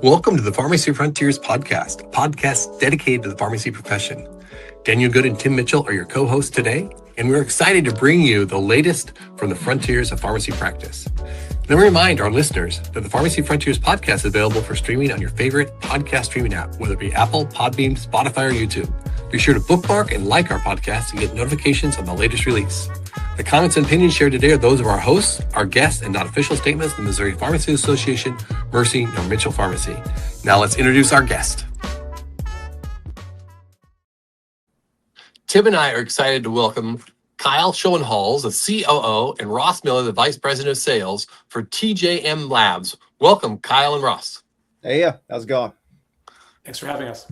Welcome to the Pharmacy Frontiers podcast, a podcast dedicated to the pharmacy profession. Daniel Good and Tim Mitchell are your co-hosts today, and we're excited to bring you the latest from the frontiers of pharmacy practice. Let me remind our listeners that the Pharmacy Frontiers podcast is available for streaming on your favorite podcast streaming app, whether it be Apple, Podbean, Spotify, or YouTube. Be sure to bookmark and like our podcast to get notifications on the latest release. The comments and opinions shared today are those of our hosts, our guests, and not official statements of the Missouri Pharmacy Association, Mercy, nor Mitchell Pharmacy. Now let's introduce our guest. Tim and I are excited to welcome Kyle Schoenhals, the COO, and Ross Miller, the Vice President of Sales for TJM Labs. Welcome, Kyle and Ross. Hey, how's it going? Thanks for having us.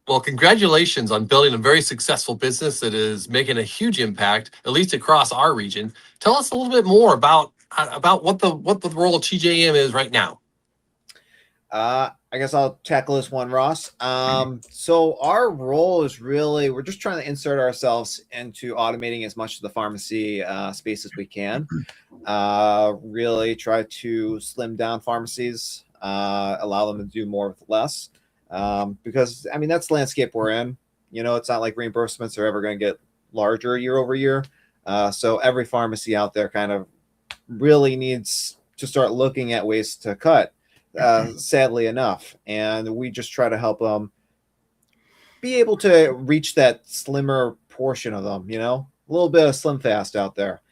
Well, congratulations on building a very successful business that is making a huge impact, at least across our region. Tell us a little bit more about what the role of TJM is right now. I guess I'll tackle this one, Ross. So our role is really, we're just trying to insert ourselves into automating as much of the pharmacy space as we can. Really try to slim down pharmacies, allow them to do more with less. Because, I mean, that's the landscape we're in. You know, it's not like reimbursements are ever going to get larger year over year. So every pharmacy out there kind of really needs to start looking at ways to cut, sadly enough. And we just try to help them be able to reach that slimmer portion of them, you know, a little bit of slim fast out there.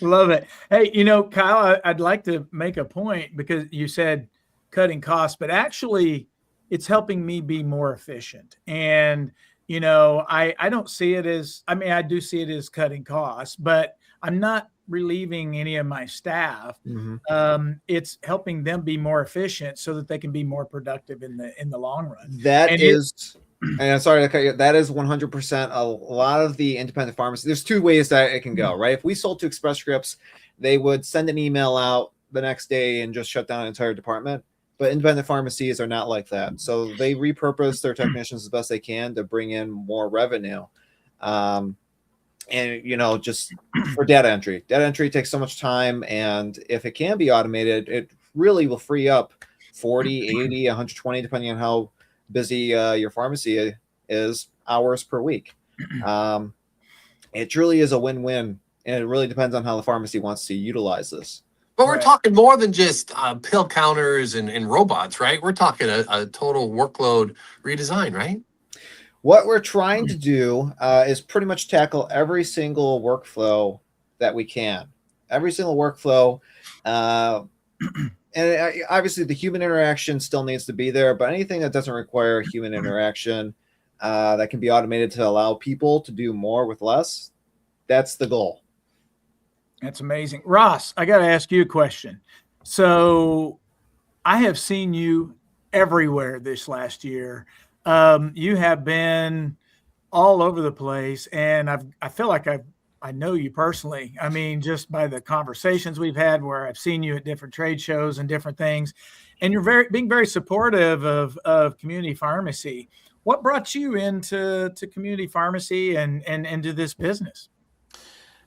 Love it. Hey, you know, Kyle, I'd like to make a point because you said cutting costs, but actually it's helping me be more efficient. And, you know, I don't see it as, I mean, I do see it as cutting costs, but I'm not relieving any of my staff. Mm-hmm. It's helping them be more efficient so that they can be more productive in the long run. And I'm sorry to cut you. That is 100%. A lot of the independent pharmacies, there's two ways that it can go, right? If we sold to Express Scripts, they would send an email out the next day and just shut down an entire department. But independent pharmacies are not like that. So they repurpose their technicians as best they can to bring in more revenue. And, you know, just for data entry. Data entry takes so much time. And if it can be automated, it really will free up 40, 80, 120, depending on how busy your pharmacy is, hours per week. It truly is a win-win. And it really depends on how the pharmacy wants to utilize this. But we're talking more than just pill counters and robots, right? We're talking a total workload redesign, right? What we're trying to do is pretty much tackle every single workflow that we can. Every single workflow. And obviously the human interaction still needs to be there, but anything that doesn't require human interaction that can be automated to allow people to do more with less, that's the goal. That's amazing. Ross, I got to ask you a question. So I have seen you everywhere this last year. You have been all over the place, and I feel like I know you personally. I mean, just by the conversations we've had where I've seen you at different trade shows and different things, and you're being very supportive of community pharmacy. What brought you into community pharmacy and into this business?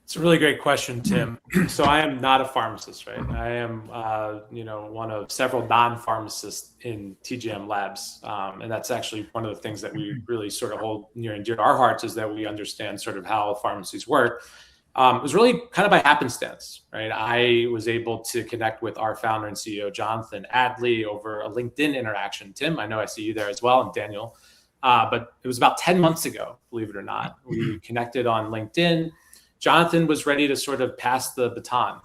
It's a really great question, Tim. So I am not a pharmacist, right? I am, one of several non-pharmacists in TJM Labs. And that's actually one of the things that we really sort of hold near and dear to our hearts is that we understand sort of how pharmacies work. It was really kind of by happenstance, right? I was able to connect with our founder and CEO, Jonathan Adley, over a LinkedIn interaction. Tim, I know I see you there as well, and Daniel. But it was about 10 months ago, believe it or not. We connected on LinkedIn. Jonathan was ready to sort of pass the baton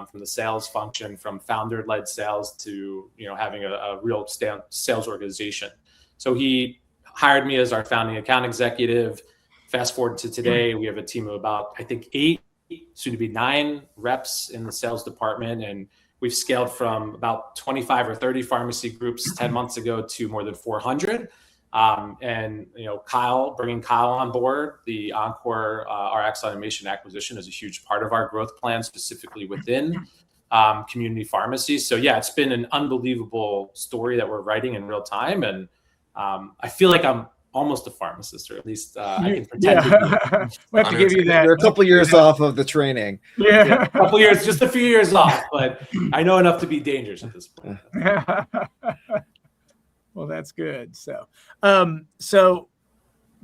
from the sales function, from founder-led sales to having a real sales organization. So he hired me as our founding account executive. Fast forward to today, we have a team of about, I think, 8, soon to be 9 reps in the sales department. And we've scaled from about 25 or 30 pharmacy groups 10 months ago to more than 400. And bringing Kyle on board, the Encore RX Automation acquisition is a huge part of our growth plan, specifically within community pharmacy. So yeah, it's been an unbelievable story that we're writing in real time, and I feel like I'm almost a pharmacist, or at least I can pretend Yeah. to be. We have to give you that. You're a couple years off of the training. Yeah, a couple years, just a few years off, but I know enough to be dangerous at this point. Well, that's good. So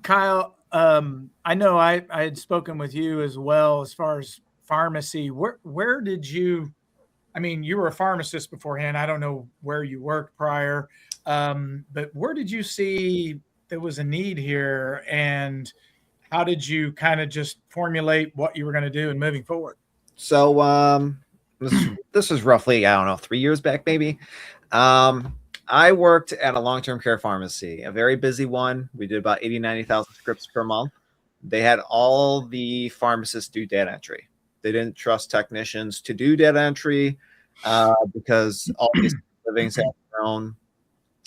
Kyle, I know I had spoken with you as well as far as pharmacy. Where did you? I mean, you were a pharmacist beforehand. I don't know where you worked prior, but where did you see there was a need here, and how did you kind of just formulate what you were going to do and moving forward? So this was roughly, I don't know, 3 years back maybe. I worked at a long-term care pharmacy, a very busy one. We did about 90,000 scripts per month. They had all the pharmacists do data entry. They didn't trust technicians to do data entry because all these livings have their own,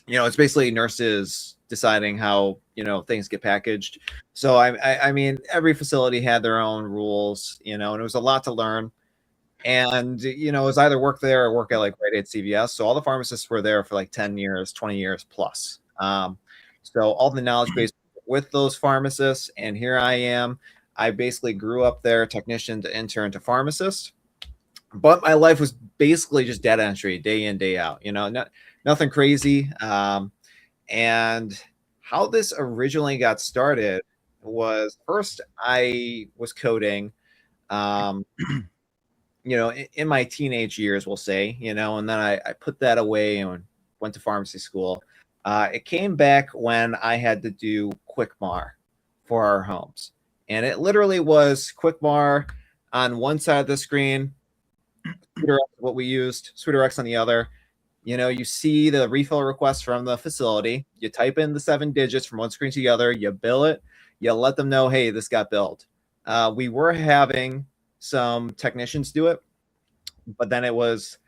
it's basically nurses deciding how, things get packaged. So I mean, every facility had their own rules, and it was a lot to learn. And, it was either work there or work at like Rite Aid, CVS. So all the pharmacists were there for like 10 years, 20 years plus. So all the knowledge base with those pharmacists. And here I am. I basically grew up there, technician to intern to pharmacist. But my life was basically just data entry day in, day out, nothing crazy. And how this originally got started was first I was coding, in my teenage years, we'll say, and then I put that away and went to pharmacy school. It came back when I had to do QuickMar for our homes. And it literally was QuickMar on one side of the screen, what we used, SweeterX on the other. You see the refill request from the facility. You type in the 7 digits from one screen to the other. You bill it. You let them know, hey, this got billed. We were having some technicians do it, but then it was,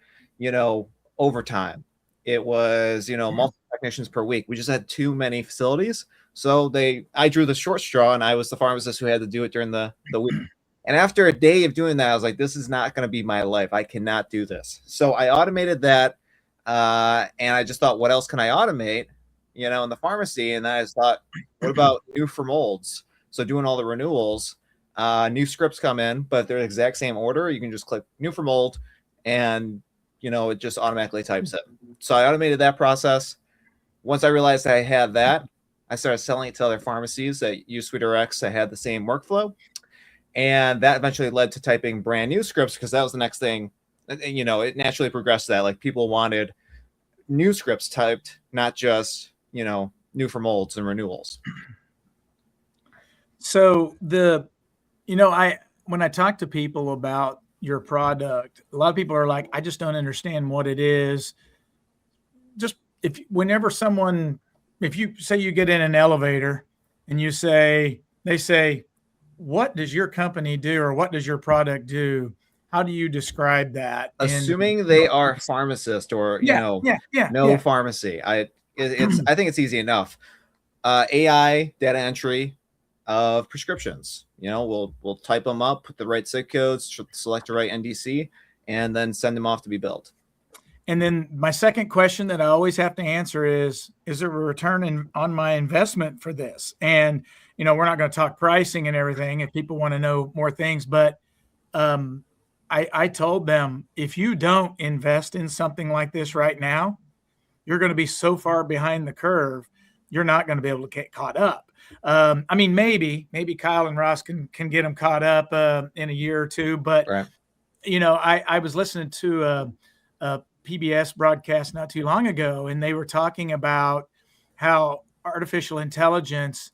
overtime. It was, multiple technicians per week. We just had too many facilities. So I drew the short straw, and I was the pharmacist who had to do it during the week. And after a day of doing that, I was like, this is not going to be my life. I cannot do this. So I automated that. And I just thought, what else can I automate, in the pharmacy? And then I just thought, what about new for molds? So doing all the renewals, new scripts come in, but they're the exact same order. You can just click new for mold and, it just automatically types it. So I automated that process. Once I realized I had that, I started selling it to other pharmacies that use SweeterX that had the same workflow. And that eventually led to typing brand new scripts because that was the next thing. It naturally progressed that. Like people wanted new scripts typed, not just, new for molds and renewals. So when I talk to people about your product, a lot of people are like, I just don't understand what it is. Just if you say you get in an elevator and they say, what does your company do or what does your product do? How do you describe that? Assuming they are pharmacist or, pharmacy. I think it's easy enough. AI data entry of prescriptions. We'll type them up, put the right SIG codes, select the right NDC, and then send them off to be billed. And then my second question that I always have to answer is there a return on my investment for this? And, we're not going to talk pricing and everything if people want to know more things, but I told them, if you don't invest in something like this right now, you're going to be so far behind the curve, you're not going to be able to get caught up. I mean, maybe Kyle and Ross can get them caught up in a year or two, but right. I was listening to a PBS broadcast not too long ago, and they were talking about how artificial intelligence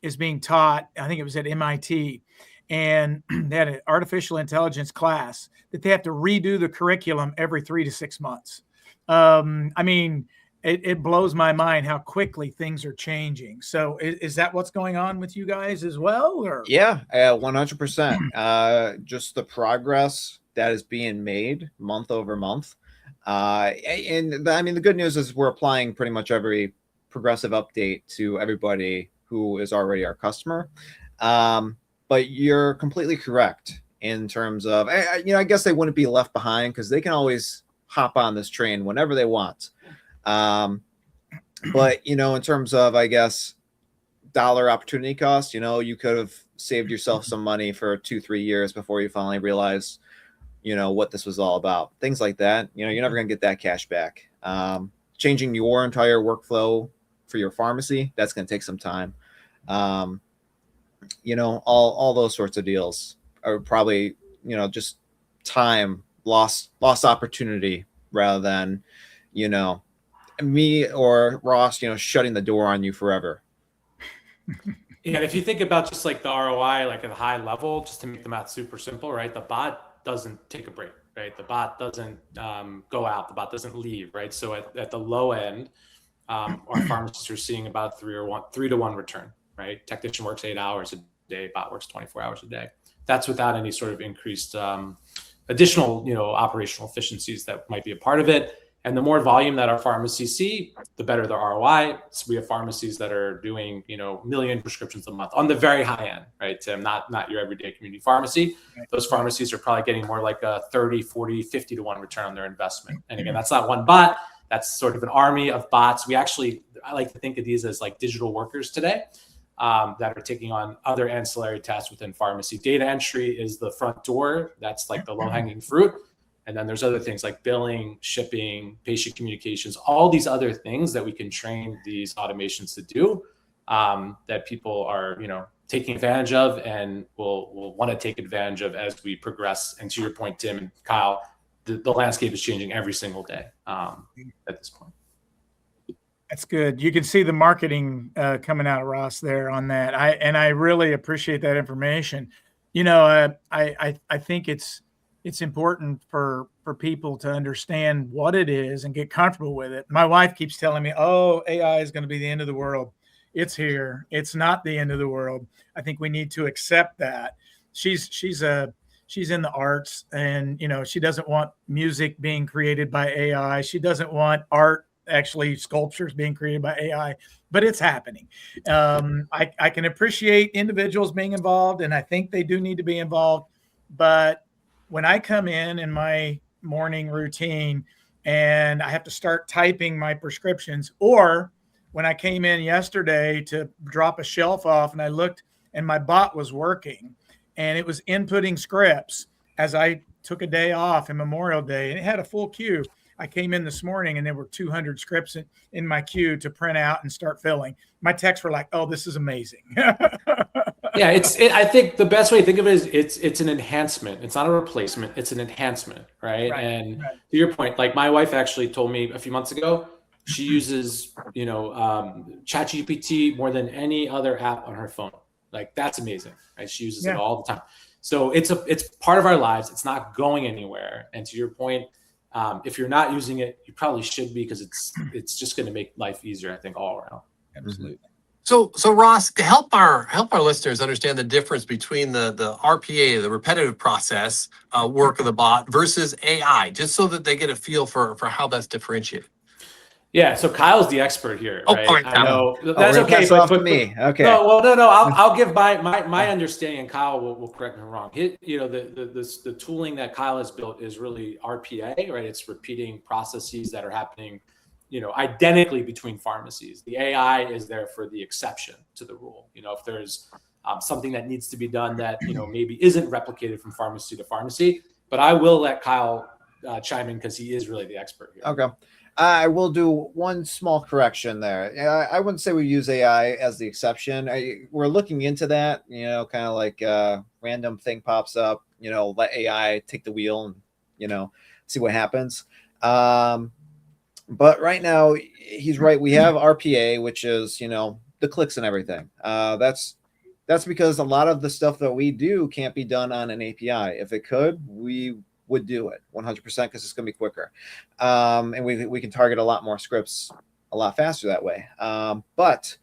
is being taught. I think it was at MIT, and they had an artificial intelligence class that they have to redo the curriculum every 3 to 6 months. I mean, it blows my mind how quickly things are changing. So is that what's going on with you guys as well? Or? Yeah, 100%. Just the progress that is being made month over month. The good news is we're applying pretty much every progressive update to everybody who is already our customer. But you're completely correct in terms of, I guess they wouldn't be left behind because they can always hop on this train whenever they want. But, in terms of, I guess, dollar opportunity cost, you could have saved yourself some money for 2-3 years before you finally realize, what this was all about. Things like that. You're never going to get that cash back. Changing your entire workflow for your pharmacy, that's going to take some time. All those sorts of deals are probably, just time lost opportunity rather than, me or Ross, shutting the door on you forever. Yeah, and if you think about just like the ROI, like at a high level, just to make the math super simple, right? The bot doesn't take a break, right? The bot doesn't go out. The bot doesn't leave, right? So at the low end, our pharmacists are seeing about 3 to 1 return, right? Technician works 8 hours a day, bot works 24 hours a day. That's without any sort of increased additional, operational efficiencies that might be a part of it. And the more volume that our pharmacies see, the better the ROI. So we have pharmacies that are doing, 1 million prescriptions a month on the very high end, right, Tim? Not your everyday community pharmacy. Those pharmacies are probably getting more like a 30, 40, 50 to 1 return on their investment. And again, that's not one bot. That's sort of an army of bots. I like to think of these as like digital workers today that are taking on other ancillary tasks within pharmacy. Data entry is the front door. That's like the low-hanging fruit. And then there's other things like billing, shipping, patient communications, all these other things that we can train these automations to do that people are, taking advantage of and will want to take advantage of as we progress. And to your point, Tim and Kyle, the landscape is changing every single day at this point. That's good. You can see the marketing coming out of Ross there on that. I really appreciate that information. I think it's important for people to understand what it is and get comfortable with it. My wife keeps telling me, "Oh, AI is going to be the end of the world." It's here. It's not the end of the world. I think we need to accept that. She's in the arts, and she doesn't want music being created by AI. She doesn't want art, actually sculptures, being created by AI, but it's happening. I can appreciate individuals being involved, and I think they do need to be involved. But when I come in my morning routine and I have to start typing my prescriptions, or when I came in yesterday to drop a shelf off and I looked and my bot was working and it was inputting scripts as I took a day off in Memorial Day, and it had a full queue. I came in this morning and there were 200 scripts in my queue to print out and start filling. My techs were like, "Oh, this is amazing." Yeah, I think the best way to think of it is it's an enhancement. It's not a replacement. It's an enhancement, right? And to your point, like my wife actually told me a few months ago, she uses, ChatGPT more than any other app on her phone. Like that's amazing, right? She uses it all the time. So it's part of our lives. It's not going anywhere. And to your point, if you're not using it, you probably should be, because it's just going to make life easier, I think, all around. Absolutely. So Ross, help our listeners understand the difference between the RPA, the repetitive process work of the bot, versus AI, just so that they get a feel for how that's differentiated. Yeah, so Kyle's the expert here, right? All right, I know that's we're gonna okay, pass it off to me. Okay. No, I'll give my understanding, and Kyle will correct me if I'm wrong. The tooling that Kyle has built is really RPA, right? It's repeating processes that are happening, identically between pharmacies. The AI is there for the exception to the rule. If there's something that needs to be done that maybe isn't replicated from pharmacy to pharmacy. But I will let Kyle chime in, because he is really the expert here. Okay. I will do one small correction there. I wouldn't say we use AI as the exception. We're looking into that, kind of like a random thing pops up, let AI take the wheel and, see what happens. But right now, he's right. We have RPA, which is, the clicks and everything. That's because a lot of the stuff that we do can't be done on an API. If it could, we would do it 100%, because it's going to be quicker. And we can target a lot more scripts a lot faster that way. But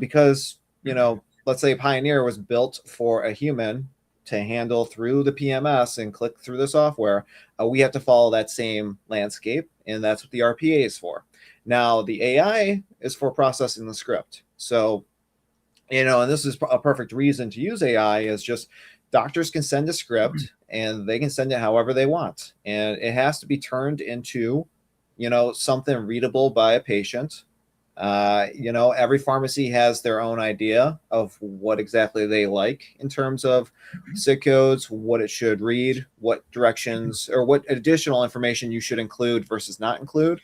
because, let's say Pioneer was built for a human to handle through the PMS and click through the software, we have to follow that same landscape, and that's what the RPA is for. Now, the AI is for processing the script. So, and this is a perfect reason to use AI, is just doctors can send a script and they can send it however they want. And it has to be turned into, something readable by a patient Every pharmacy has their own idea of what exactly they like in terms of SID codes, what it should read, what directions or what additional information you should include versus not include.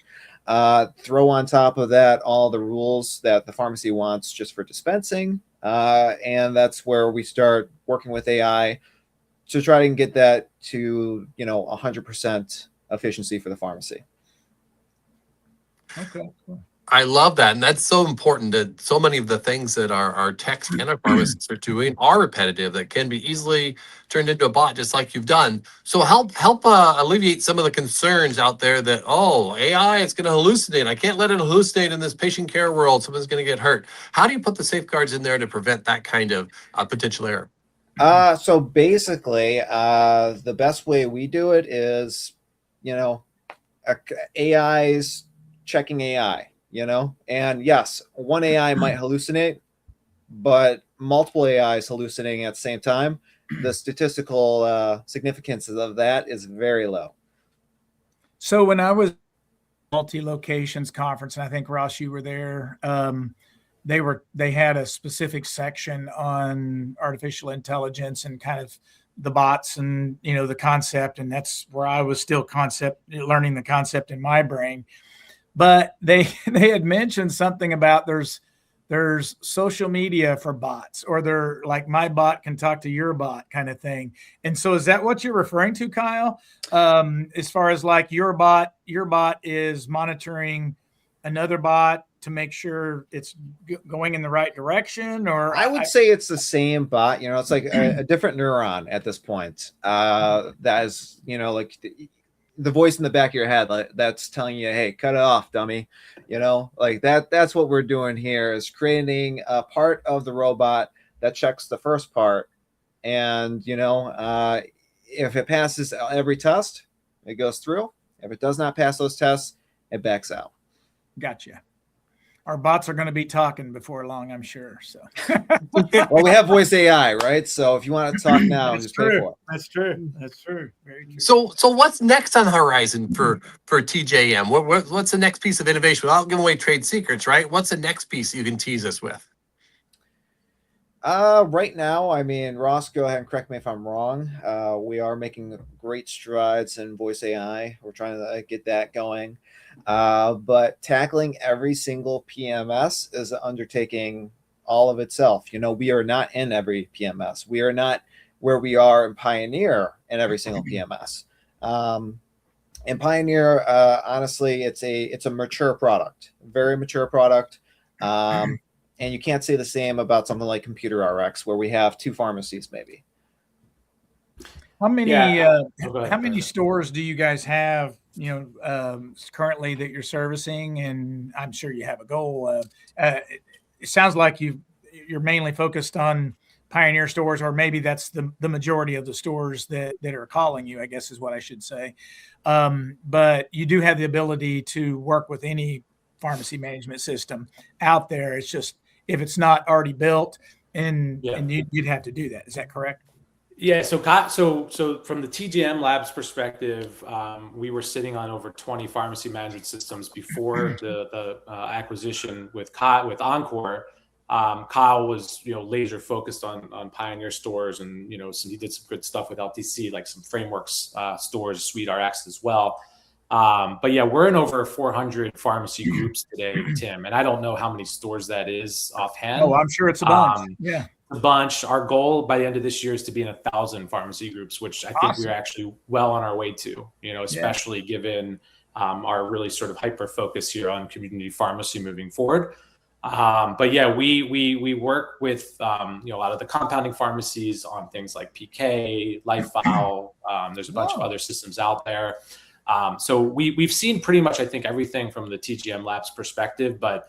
Throw on top of that all the rules that the pharmacy wants just for dispensing. And that's where we start working with AI to try and get that to, 100% efficiency for the pharmacy. Okay, cool. I love that. And that's so important that so many of the things that our techs and our pharmacists are doing are repetitive, that can be easily turned into a bot, just like you've done. So help alleviate some of the concerns out there that, oh, AI is going to hallucinate. I can't let it hallucinate in this patient care world. Someone's going to get hurt. How do you put the safeguards in there to prevent that kind of potential error? So basically, the best way we do it is, AI's checking AI. And yes, one AI might hallucinate, but multiple AIs hallucinating at the same time, the statistical significance of that is very low. So when I was multi-locations conference, and I think Ross, you were there, they had a specific section on artificial intelligence and kind of the bots and the concept, and that's where I was still learning the concept in my brain. But they had mentioned something about there's social media for bots, or they're like, my bot can talk to your bot kind of thing. And so is that what you're referring to, Kyle? As far as like your bot is monitoring another bot to make sure it's going in the right direction? Or I would say it's the same bot. It's like a different neuron at this point. That is, like the voice in the back of your head that's telling you, hey, cut it off, dummy. Like that's what we're doing here, is creating a part of the robot that checks the first part. And, if it passes every test, it goes through. If it does not pass those tests, it backs out. Gotcha. Our bots are going to be talking before long, I'm sure. So, well, we have voice AI, right? So if you want to talk now, just pay for it. That's true. That's true. Very true. So what's next on the horizon for TJM? What's the next piece of innovation? Without giving away trade secrets, right? What's the next piece you can tease us with? Right now, Ross, go ahead and correct me if I'm wrong. We are making great strides in voice AI. We're trying to get that going. But tackling every single PMS is an undertaking all of itself. We are not in every PMS. We are not where we are in Pioneer in every single PMS. In Pioneer, honestly, it's a mature product, very mature product. And you can't say the same about something like Computer RX, where we have 2 pharmacies, maybe. How many stores do you guys have, currently that you're servicing? And I'm sure you have a goal. It sounds like you're mainly focused on Pioneer stores, or maybe that's the majority of the stores that are calling you, I guess is what I should say. But you do have the ability to work with any pharmacy management system out there. It's just, if it's not already built, and you'd have to do that. Is that correct? Yeah. So from the TJM Labs perspective, we were sitting on over 20 pharmacy management systems before the acquisition with Encore. Kyle was, laser focused on Pioneer stores, and so he did some good stuff with LTC, like some frameworks stores, Suite RX as well. But yeah, we're in over 400 pharmacy groups today, Tim, and I don't know how many stores that is offhand. Oh, I'm sure it's a bunch. Yeah, a bunch. Our goal by the end of this year is to be in 1,000 pharmacy groups, which I think we're actually well on our way to. Especially given our really sort of hyper focus here on community pharmacy moving forward. But yeah, we work with a lot of the compounding pharmacies on things like PK, LifeFile. There's a bunch of other systems out there. So we've seen pretty much, I think, everything from the TGM Labs perspective, but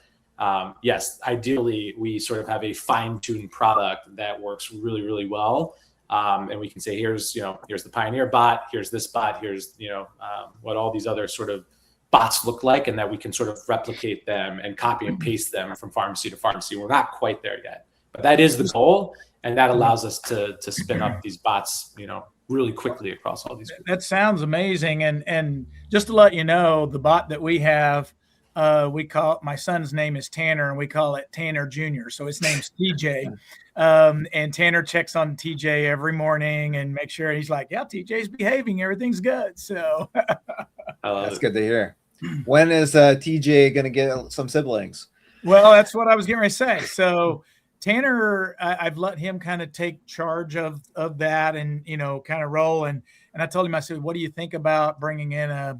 yes, ideally we sort of have a fine-tuned product that works really, really well. And we can say, here's the Pioneer bot, here's this bot, here's, what all these other sort of bots look like, and that we can sort of replicate them and copy and paste them from pharmacy to pharmacy. We're not quite there yet, but that is the goal. And that allows us to spin up these bots, really quickly across all these groups. That sounds amazing. And just to let you know, the bot that we have, we call my son's name is Tanner, and we call it Tanner Jr. So his name's TJ. And Tanner checks on TJ every morning and makes sure he's like, yeah, TJ's behaving. Everything's good. So that's good to hear. When is TJ going to get some siblings? Well, that's what I was getting ready to say. So Tanner, I've let him kind of take charge of that and, kind of roll. And I told him, I said, what do you think about bringing in a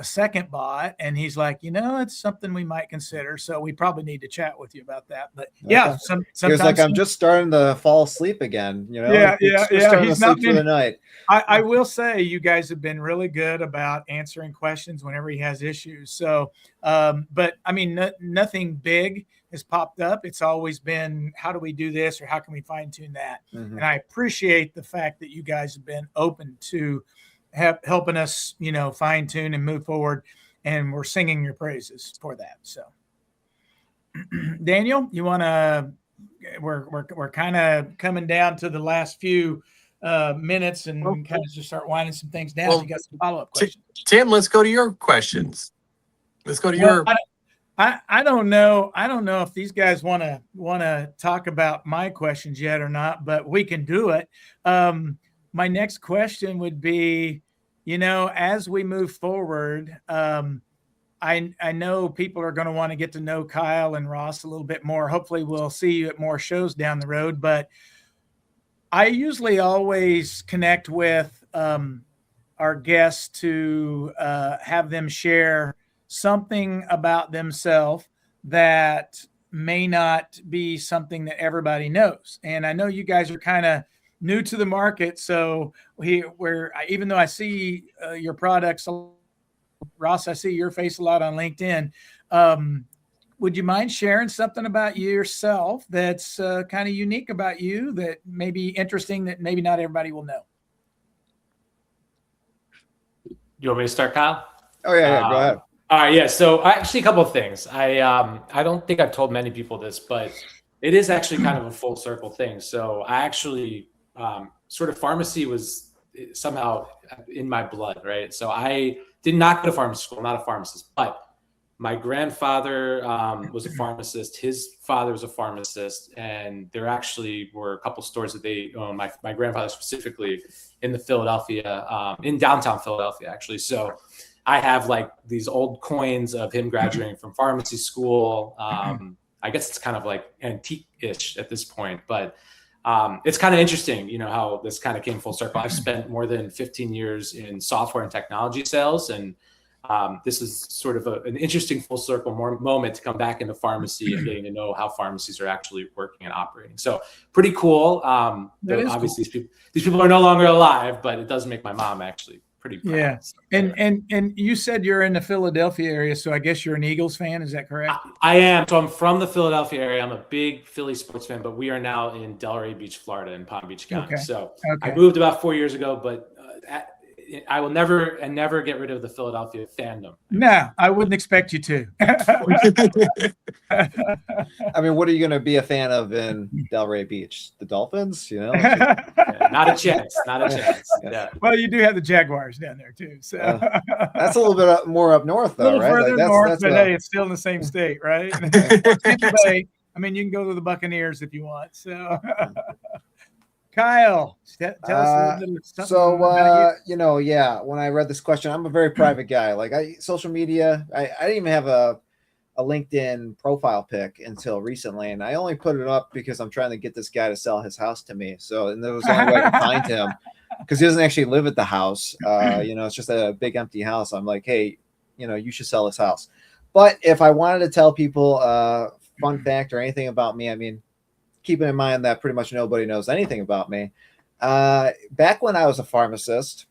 second bot? And he's like, it's something we might consider. So we probably need to chat with you about that. But yeah, sometimes like, I'm just starting to fall asleep again. Yeah. He's not through the night. I will say you guys have been really good about answering questions whenever he has issues. So, but I mean, nothing big has popped up. It's always been, how do we do this, or how can we fine tune that? Mm-hmm. And I appreciate the fact that you guys have been open to helping us, fine tune and move forward. And we're singing your praises for that. So Daniel, you want to, we're kind of coming down to the last few minutes and kind of just start winding some things down. You got some follow-up questions. Tim, let's go to your questions. Let's go to your. I don't know. I don't know if these guys want to talk about my questions yet or not, but we can do it. My next question would be, as we move forward, I know people are going to want to get to know Kyle and Ross a little bit more. Hopefully we'll see you at more shows down the road, but I usually always connect with our guests to have them share something about themselves that may not be something that everybody knows. And I know you guys are kind of new to the market. So even though I see your products, Ross, I see your face a lot on LinkedIn. Would you mind sharing something about yourself that's kind of unique about you that may be interesting that maybe not everybody will know? You want me to start, Kyle? Oh, yeah, go ahead. All right, yeah. So actually a couple of things. I don't think I've told many people this, but it is actually kind of a full circle thing. So I actually sort of pharmacy was somehow in my blood, right? So I did not go to pharmacy school, not a pharmacist, but my grandfather was a pharmacist. His father was a pharmacist, and there actually were a couple stores that they owned. My grandfather specifically in the Philadelphia, in downtown Philadelphia, actually. So I have like these old coins of him graduating from pharmacy school. I guess it's kind of like antique-ish at this point, but it's kind of interesting, how this kind of came full circle. I've spent more than 15 years in software and technology sales, and this is sort of an interesting full circle moment to come back into pharmacy and getting to know how pharmacies are actually working and operating. So pretty cool. Obviously, cool. These people are no longer alive, but it does make my mom actually pretty proud. Yeah. And you said you're in the Philadelphia area, so I guess you're an Eagles fan. Is that correct? I am. So I'm from the Philadelphia area. I'm a big Philly sports fan, but we are now in Delray Beach, Florida, in Palm Beach County. Okay. So I moved about 4 years ago, but I will never get rid of the Philadelphia fandom. No, I wouldn't expect you to. I mean, what are you going to be a fan of in Delray Beach? The Dolphins, Yeah, not a chance. Not a chance. Yeah. Well, you do have the Jaguars down there too. So that's a little bit more up north, though, right? Further north, but hey, it's still in the same state, right? I mean, you can go to the Buccaneers if you want. So. Kyle, tell us a little bit of something about you. When I read this question, I'm a very private guy. Like social media, I didn't even have a LinkedIn profile pic until recently. And I only put it up because I'm trying to get this guy to sell his house to me. And there was the only way I could find him because he doesn't actually live at the house. It's just a big empty house. I'm like, hey, you should sell this house. But if I wanted to tell people a fun fact or anything about me, I mean, keeping in mind that pretty much nobody knows anything about me. Back when I was a pharmacist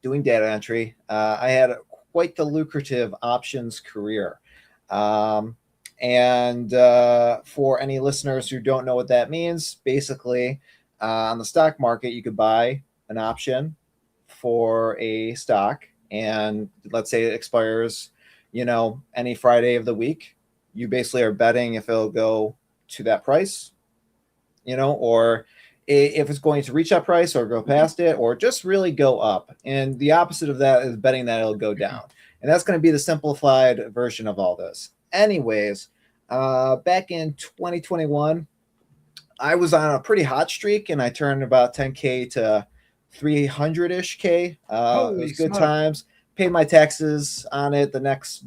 doing data entry, I had quite the lucrative options career. And for any listeners who don't know what that means, basically on the stock market, you could buy an option for a stock. And let's say it expires, any Friday of the week. You basically are betting if it'll go to that price, or if it's going to reach that price or go past it or just really go up. And the opposite of that is betting that it'll go down. And that's going to be the simplified version of all this. Anyways, back in 2021, I was on a pretty hot streak, and I turned about 10K to 300-ish K. It was good times. Paid my taxes on it the next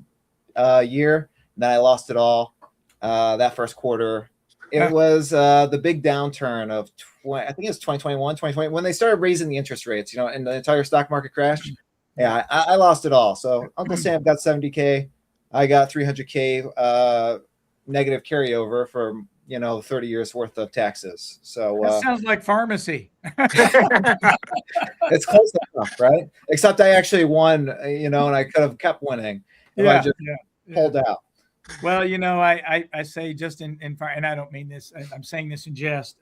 year. And then I lost it all that first quarter. It was the big downturn of I think it was 2021, 2020, when they started raising the interest rates, and the entire stock market crashed. Yeah, I lost it all. So Uncle Sam got 70K. I got 300K negative carryover for 30 years worth of taxes. So that sounds like pharmacy. It's close enough, right? Except I actually won, and I could have kept winning if I just pulled out. Well, I say just in and I don't mean this, I'm saying this in jest.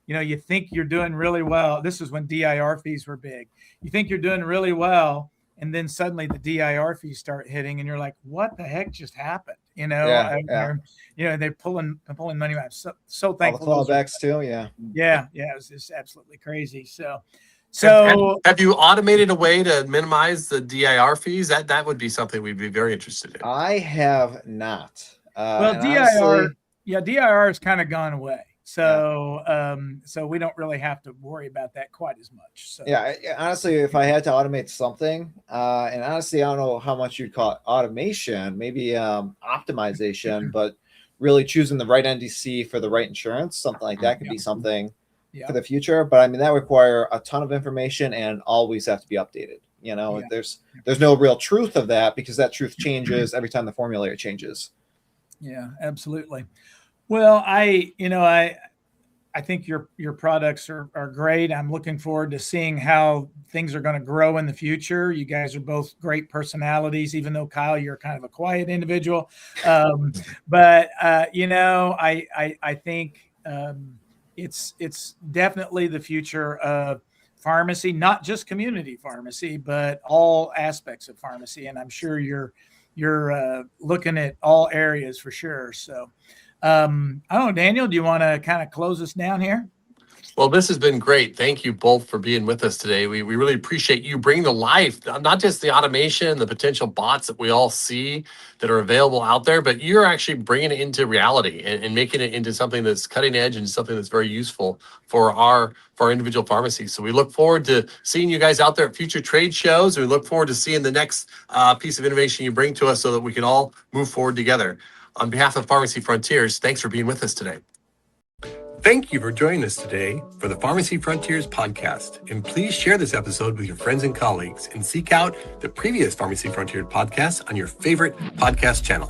You think you're doing really well. This is when DIR fees were big. You think you're doing really well, and then suddenly the DIR fees start hitting, and you're like, "What the heck just happened?" They're pulling money out. So thankful. All the clawbacks too, yeah. It was just absolutely crazy. So have you automated a way to minimize the DIR fees? That would be something we'd be very interested in. I have not. Well, DIR, DIR has kind of gone away. So so we don't really have to worry about that quite as much. So honestly, if I had to automate something, and honestly, I don't know how much you'd call it automation, maybe optimization, but really choosing the right NDC for the right insurance, something like that could be something for the future. But I mean, that require a ton of information and always have to be updated. There's no real truth of that, because that truth changes every time the formulary changes. Yeah, absolutely. Well, I think your products are great. I'm looking forward to seeing how things are going to grow in the future. You guys are both great personalities, even though Kyle, you're kind of a quiet individual. But I think it's definitely the future of pharmacy, not just community pharmacy, but all aspects of pharmacy. And I'm sure you're looking at all areas for sure. So. I don't know, Daniel, do you want to kind of close us down here? Well, this has been great. Thank you both for being with us today. We really appreciate you bringing to life, not just the automation, the potential bots that we all see that are available out there, but you're actually bringing it into reality and making it into something that's cutting edge and something that's very useful for our individual pharmacies. So we look forward to seeing you guys out there at future trade shows. We look forward to seeing the next piece of innovation you bring to us so that we can all move forward together. On behalf of Pharmacy Frontiers, thanks for being with us today. Thank you for joining us today for the Pharmacy Frontiers podcast. And please share this episode with your friends and colleagues, and seek out the previous Pharmacy Frontiers podcasts on your favorite podcast channel.